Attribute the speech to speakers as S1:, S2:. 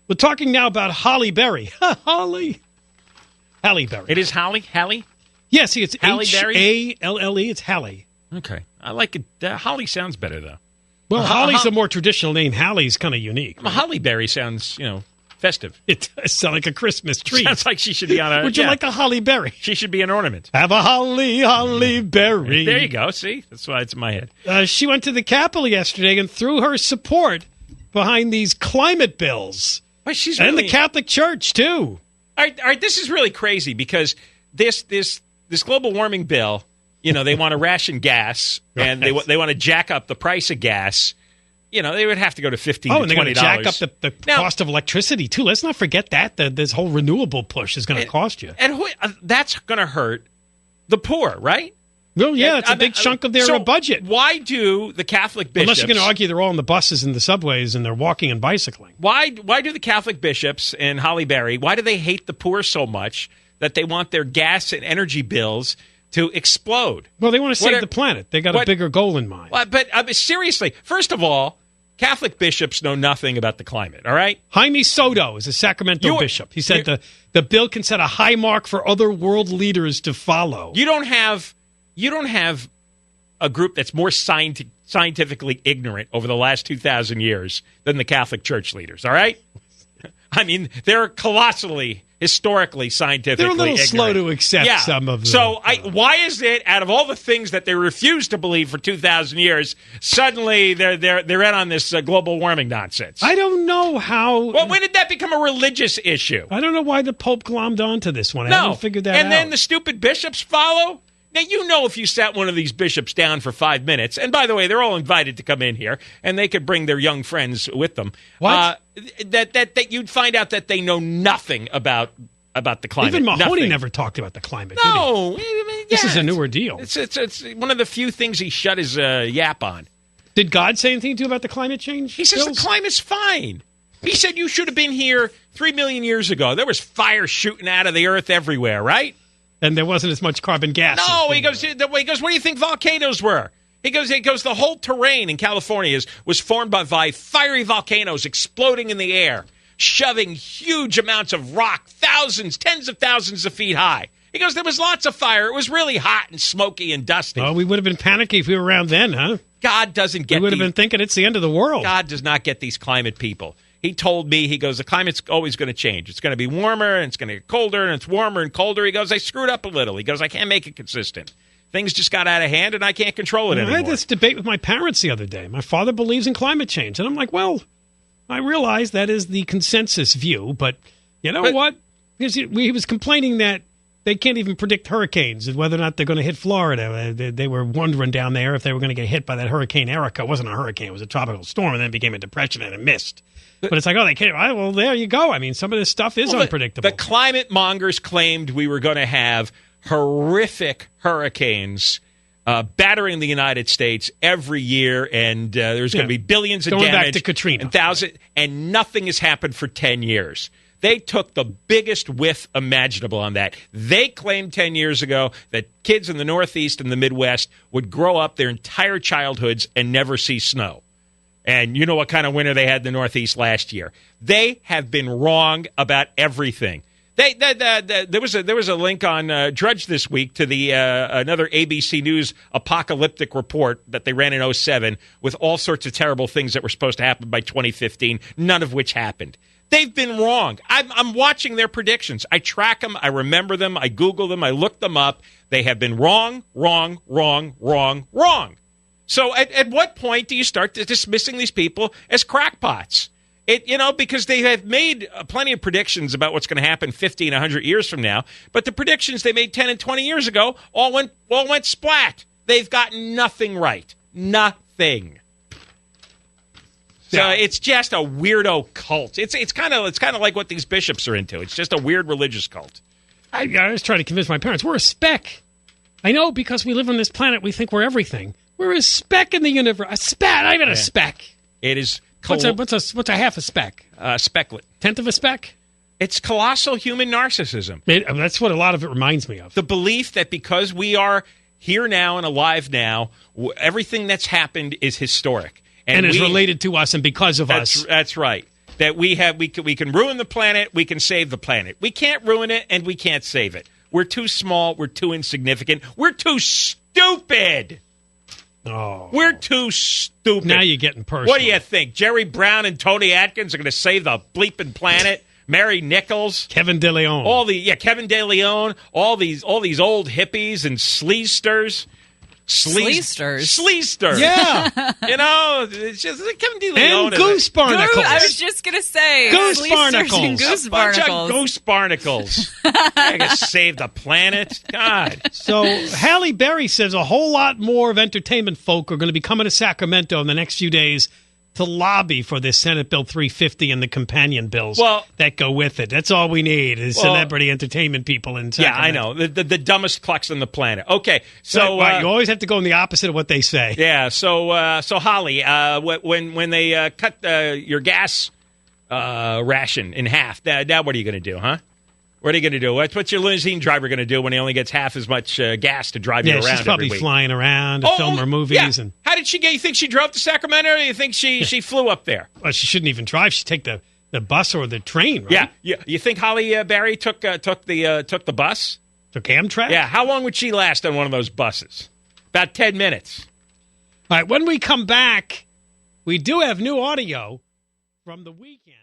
S1: We're talking now about Halle Berry. Halle Berry.
S2: It is Halle? Halle?
S1: Yeah, see, it's
S2: Halle Berry?
S1: H-A-L-L-E. It's Halle.
S2: Okay. I like it. Holly sounds better, though.
S1: Well, Holly's a more traditional name. Halle's kind of unique.
S2: Right? Halle Berry sounds, festive.
S1: It does sound like a Christmas tree.
S2: Sounds like she should be on a...
S1: Would you like a Halle Berry?
S2: She should be an ornament.
S1: Have a Halle Berry.
S2: There you go. See? That's why it's in my head.
S1: She went to the Capitol yesterday and threw her support behind these climate bills.
S2: But she's
S1: and the Catholic Church, too.
S2: All right, this is really crazy because this global warming bill, they want to ration gas and they want to jack up the price of gas. They would have to go to $15 to $20.
S1: And they're going to jack up the cost of electricity, too. Let's not forget that this whole renewable push is going to cost you.
S2: And that's going to hurt the poor, right?
S1: Well, yeah, it's a big chunk of their budget.
S2: Why do the Catholic bishops...
S1: Unless you're going to argue they're all in the buses and the subways and they're walking and bicycling.
S2: Why do the Catholic bishops and Halle Berry, why do they hate the poor so much that they want their gas and energy bills to explode?
S1: Well, they want to save the planet. They got a bigger goal in mind.
S2: But seriously, first of all, Catholic bishops know nothing about the climate, all right?
S1: Jaime Soto is a Sacramento bishop. He said the bill can set a high mark for other world leaders to follow.
S2: You don't have a group that's more scientifically ignorant over the last 2,000 years than the Catholic Church leaders, all right? I mean, they're colossally, historically, scientifically ignorant.
S1: They're a little slow to accept some of them.
S2: So why is it, out of all the things that they refused to believe for 2,000 years, suddenly they're in on this global warming nonsense?
S1: I don't know how...
S2: Well, when did that become a religious issue?
S1: I don't know why the Pope glommed onto this one. I haven't figured that out.
S2: And then the stupid bishops follow? Now, if you sat one of these bishops down for 5 minutes, and by the way, they're all invited to come in here, and they could bring their young friends with them.
S1: What?
S2: That you'd find out that they know nothing about the climate.
S1: Even Mahoney
S2: nothing.
S1: Never talked about the climate,
S2: No.
S1: did he? This is a newer deal.
S2: It's one of the few things he shut his yap on.
S1: Did God say anything to you about the climate change?
S2: He says the climate's fine. He said you should have been here 3 million years ago. There was fire shooting out of the earth everywhere, right?
S1: And there wasn't as much carbon gas.
S2: No, he goes, what do you think volcanoes were? He goes, the whole terrain in California was formed by fiery volcanoes exploding in the air, shoving huge amounts of rock, tens of thousands of feet high. He goes, there was lots of fire. It was really hot and smoky and dusty.
S1: Well, we would have been panicky if we were around then, huh?
S2: God doesn't get
S1: We would have been thinking it's the end of the world.
S2: God does not get these climate people. He told me, he goes, the climate's always going to change. It's going to be warmer, and it's going to get colder, and it's warmer and colder. He goes, I screwed up a little. He goes, I can't make it consistent. Things just got out of hand, and I can't control it anymore.
S1: I had this debate with my parents the other day. My father believes in climate change. And I'm like, well, I realize that is the consensus view, but you know what? He was complaining that they can't even predict hurricanes and whether or not they're going to hit Florida. They were wondering down there if they were going to get hit by that Hurricane Erica. It wasn't a hurricane. It was a tropical storm, and then it became a depression, and it missed. But it's like, they can't. Well, there you go. I mean, some of this stuff is unpredictable.
S2: The climate mongers claimed we were going to have horrific hurricanes battering the United States every year, and there's going to be billions of damage.
S1: Going back to Katrina.
S2: And nothing has happened for 10 years. They took the biggest whiff imaginable on that. They claimed 10 years ago that kids in the Northeast and the Midwest would grow up their entire childhoods and never see snow. And you know what kind of winter they had in the Northeast last year. They have been wrong about everything. There was a link on Drudge this week to the another ABC News apocalyptic report that they ran in 2007 with all sorts of terrible things that were supposed to happen by 2015, none of which happened. They've been wrong. I'm watching their predictions. I track them. I remember them. I Google them. I look them up. They have been wrong. So at what point do you start dismissing these people as crackpots? Because they have made plenty of predictions about what's going to happen 50 and 100 years from now, but the predictions they made 10 and 20 years ago all went splat. They've gotten nothing right. Nothing. So it's just a weirdo cult. It's kind of like what these bishops are into. It's just a weird religious cult.
S1: I was trying to convince my parents we're a speck. I know, because we live on this planet, we think we're everything. We're a speck in the universe. A spat. Not even a speck.
S2: It is.
S1: What's a half a speck?
S2: Specklet.
S1: Tenth of a speck?
S2: It's colossal human narcissism.
S1: That's what a lot of it reminds me of.
S2: The belief that because we are here now and alive now, everything that's happened is historic.
S1: And is related to us and because of us.
S2: That's right. that we can ruin the planet, we can save the planet. We can't ruin it, and we can't save it. We're too small. We're too insignificant. We're too stupid.
S1: Oh.
S2: We're too stupid.
S1: Now you're getting personal.
S2: What do you think? Jerry Brown and Tony Atkins are going to save the bleeping planet? Mary Nichols,
S1: Kevin DeLeon,
S2: Kevin DeLeon, all these old hippies and sleesters. Sleesters.
S1: Yeah.
S2: It's just Kevin DeLeon.
S1: And goose barnacles.
S3: I was just going to say.
S1: Goose barnacles.
S3: And goose
S2: a bunch
S3: barnacles.
S2: of goose barnacles. I gotta save the planet. God.
S1: So Halle Berry says a whole lot more of entertainment folk are going to be coming to Sacramento in the next few days to lobby for this Senate Bill 350 and the companion bills that go with it. That's all we need is celebrity entertainment people in Sacramento.
S2: Yeah, I know. The dumbest clucks on the planet. Okay, so
S1: you always have to go in the opposite of what they say.
S2: Yeah, so Holly, when they cut your gas ration in half, now what are you going to do, huh? What are you going to do? What's your limousine driver going to do when he only gets half as much gas to drive you around?
S1: She's probably
S2: every week?
S1: flying around to film her movies.
S2: Yeah.
S1: And
S2: how did she get? You think she drove to Sacramento, or you think she flew up there?
S1: Well, she shouldn't even drive. She'd take the bus or the train, right?
S2: Yeah. You think Halle Berry took the bus?
S1: Took Amtrak?
S2: Yeah. How long would she last on one of those buses? About 10 minutes.
S1: All right. When we come back, we do have new audio from the weekend.